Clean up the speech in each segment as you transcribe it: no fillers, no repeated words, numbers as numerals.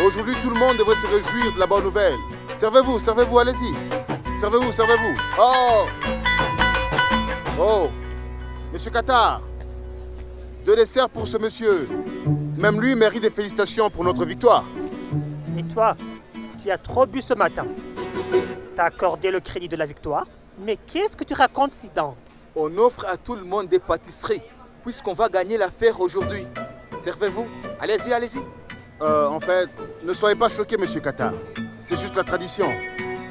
Aujourd'hui, tout le monde devrait se réjouir de la bonne nouvelle. Servez-vous, servez-vous, allez-y. Servez-vous, servez-vous. Oh! Oh! Monsieur Qatar, 2 desserts pour ce monsieur. Même lui mérite des félicitations pour notre victoire. Et toi, tu as trop bu ce matin. T'as accordé le crédit de la victoire. Mais qu'est-ce que tu racontes si Dante? On offre à tout le monde des pâtisseries, puisqu'on va gagner l'affaire aujourd'hui. Servez-vous. Allez-y, allez-y. En fait, ne soyez pas choqué, monsieur Qatar. C'est juste la tradition.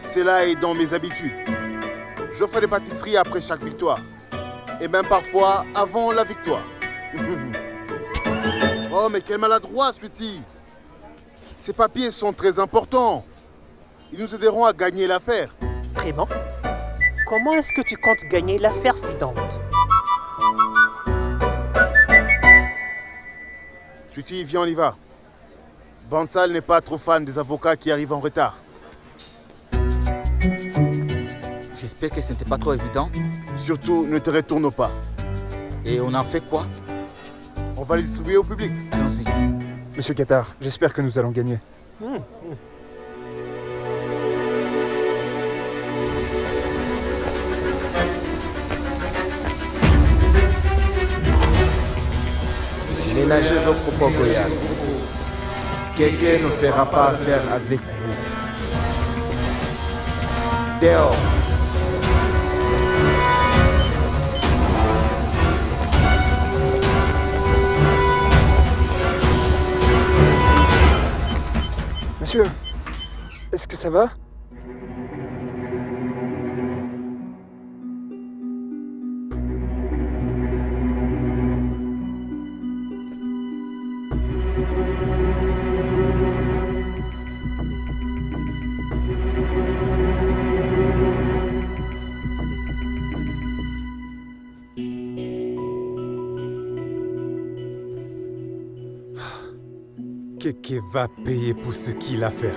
C'est là et dans mes habitudes. J'offre des pâtisseries après chaque victoire. Et même parfois avant la victoire. Oh, mais quel maladroit, Sweetie. Ces papiers sont très importants. Ils nous aideront à gagner l'affaire. Vraiment? Comment est-ce que tu comptes gagner l'affaire si Dante? Sweetie, viens, on y va. Bansal n'est pas trop fan des avocats qui arrivent en retard. J'espère que ce n'était pas trop évident. Surtout, ne te retourne pas. Et on en fait quoi? On va les distribuer au public. Allons-y. Monsieur Qatar, j'espère que nous allons gagner. Ménagez vos propos, Goyal. Quelqu'un ne fera pas affaire avec vous. Dehors. Monsieur, est-ce que ça va? Keke va payer pour ce qu'il a fait.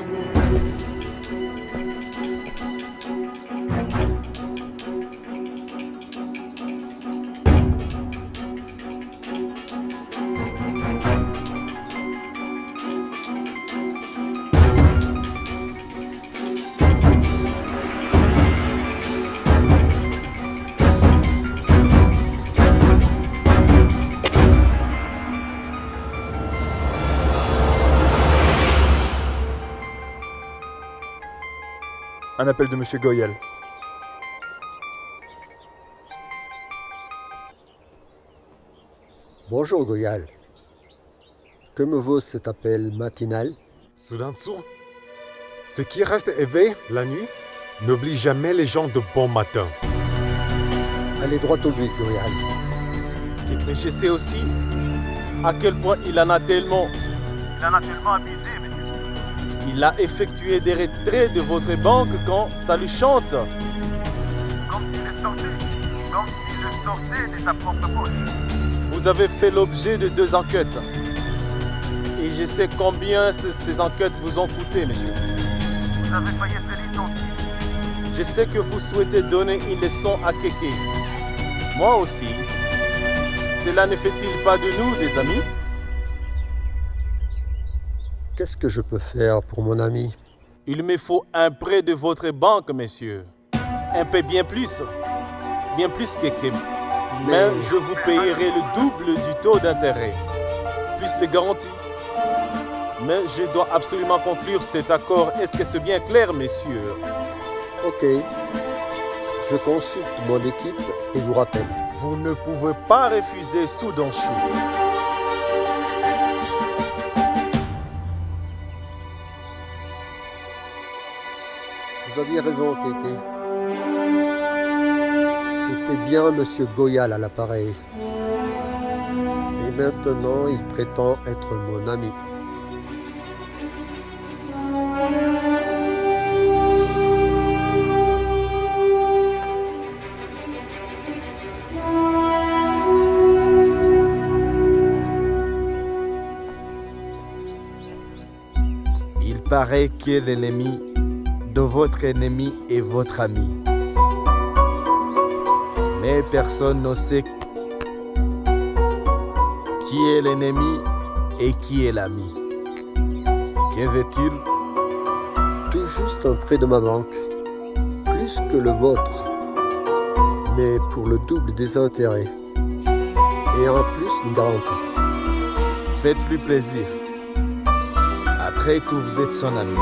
Un appel de Monsieur Goyal. Bonjour Goyal. Que me vaut cet appel matinal? Soudanso, ce qui reste éveillé la nuit n'oublie jamais les gens de bon matin. Allez droit au but, Goyal. Mais je sais aussi à quel point il en a tellement abusé, monsieur. Il a effectué des retraits de votre banque quand ça lui chante. Comme s'il le sortait de sa propre poche. Vous avez fait l'objet de 2 enquêtes. Et je sais combien ces enquêtes vous ont coûté, monsieur. Vous avez failli être licencié. Je sais que vous souhaitez donner une leçon à Keke. Moi aussi. Cela ne fait-il pas de nous des amis? Qu'est-ce que je peux faire pour mon ami? Il me faut un prêt de votre banque, monsieur. Un peu bien plus que... Mais je vous payerai le double du taux d'intérêt, plus les garanties. Mais je dois absolument conclure cet accord. Est-ce que c'est bien clair, messieurs? Ok. Je consulte mon équipe et vous rappelle. Vous ne pouvez pas refuser Soudanchou. Vous aviez raison, Keke. C'était bien Monsieur Goyal à l'appareil. Et maintenant, il prétend être mon ami. Il paraît que l'ennemi de votre ennemi est votre ami. Mais personne ne sait qui est l'ennemi et qui est l'ami. Qu'avait-il? Tout juste un prêt de ma banque. Plus que le vôtre. Mais pour le double des intérêts. Et en plus une garantie. Faites-lui plaisir. Après tout, vous êtes son ami.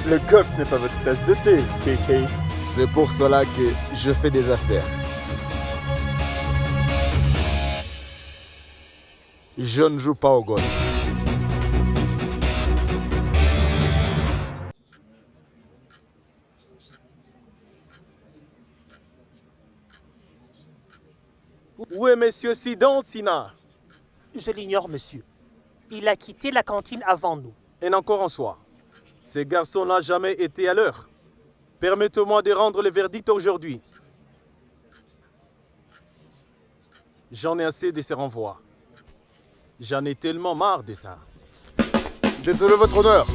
Le golf n'est pas votre tasse de thé, KK. C'est pour cela que je fais des affaires. Je ne joue pas au golf. Où est monsieur Sidon Sina? Je l'ignore, monsieur. Il a quitté la cantine avant nous. Et encore en soi. Ces garçons n'ont jamais été à l'heure. Permettez-moi de rendre le verdict aujourd'hui. J'en ai assez de ces renvois. J'en ai tellement marre de ça. Désolé, votre honneur.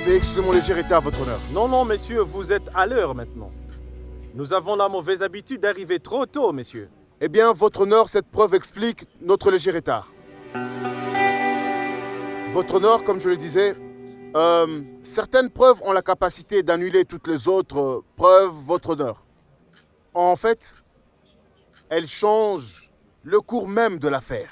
Veuillez excuser mon léger état, votre honneur. Non, non, messieurs, vous êtes à l'heure maintenant. Nous avons la mauvaise habitude d'arriver trop tôt, messieurs. Eh bien, votre honneur, cette preuve explique notre léger retard. Votre honneur, comme je le disais, certaines preuves ont la capacité d'annuler toutes les autres preuves, votre honneur. En fait, elles changent le cours même de l'affaire.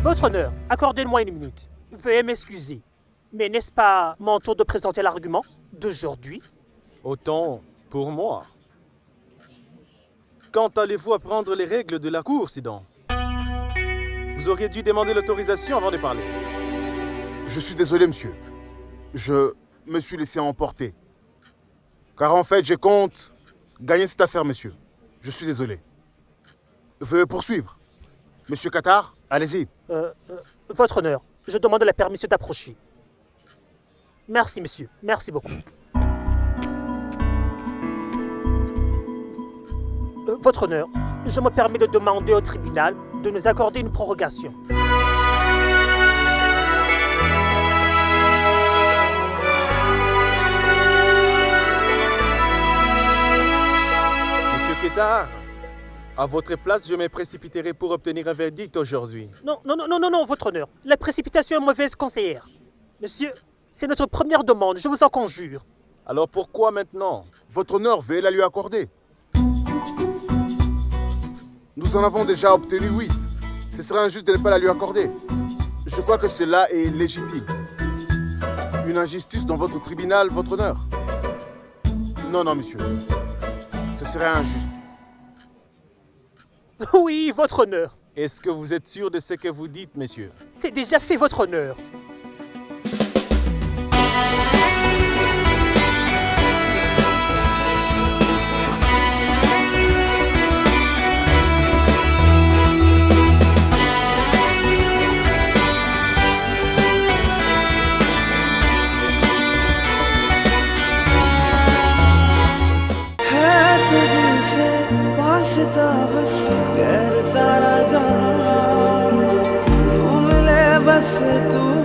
Votre honneur, accordez-moi une minute. Veuillez m'excuser. Mais n'est-ce pas mon tour de présenter l'argument d'aujourd'hui? Autant pour moi. Quand allez-vous apprendre les règles de la cour, Sidon? Vous auriez dû demander l'autorisation avant de parler. Je suis désolé, monsieur. Je me suis laissé emporter. Car en fait, je compte gagner cette affaire, monsieur. Je suis désolé. Veuillez poursuivre. Monsieur Qatar, allez-y. Votre honneur, je demande la permission d'approcher. Merci, monsieur. Merci beaucoup. Votre honneur, je me permets de demander au tribunal de nous accorder une prorogation. Monsieur Qatar, à votre place, je me précipiterai pour obtenir un verdict aujourd'hui. Non, votre honneur. La précipitation est mauvaise conseillère. Monsieur, c'est notre première demande, je vous en conjure. Alors pourquoi maintenant? Votre honneur, veuillez la lui accorder. Nous en avons déjà obtenu 8. Ce serait injuste de ne pas la lui accorder. Je crois que cela est légitime. Une injustice dans votre tribunal, votre honneur. Non, monsieur. Ce serait injuste. Oui, votre honneur. Est-ce que vous êtes sûr de ce que vous dites, messieurs? C'est déjà fait, votre honneur. वास्ता बस गैर सारा जहां तू मिले बस तू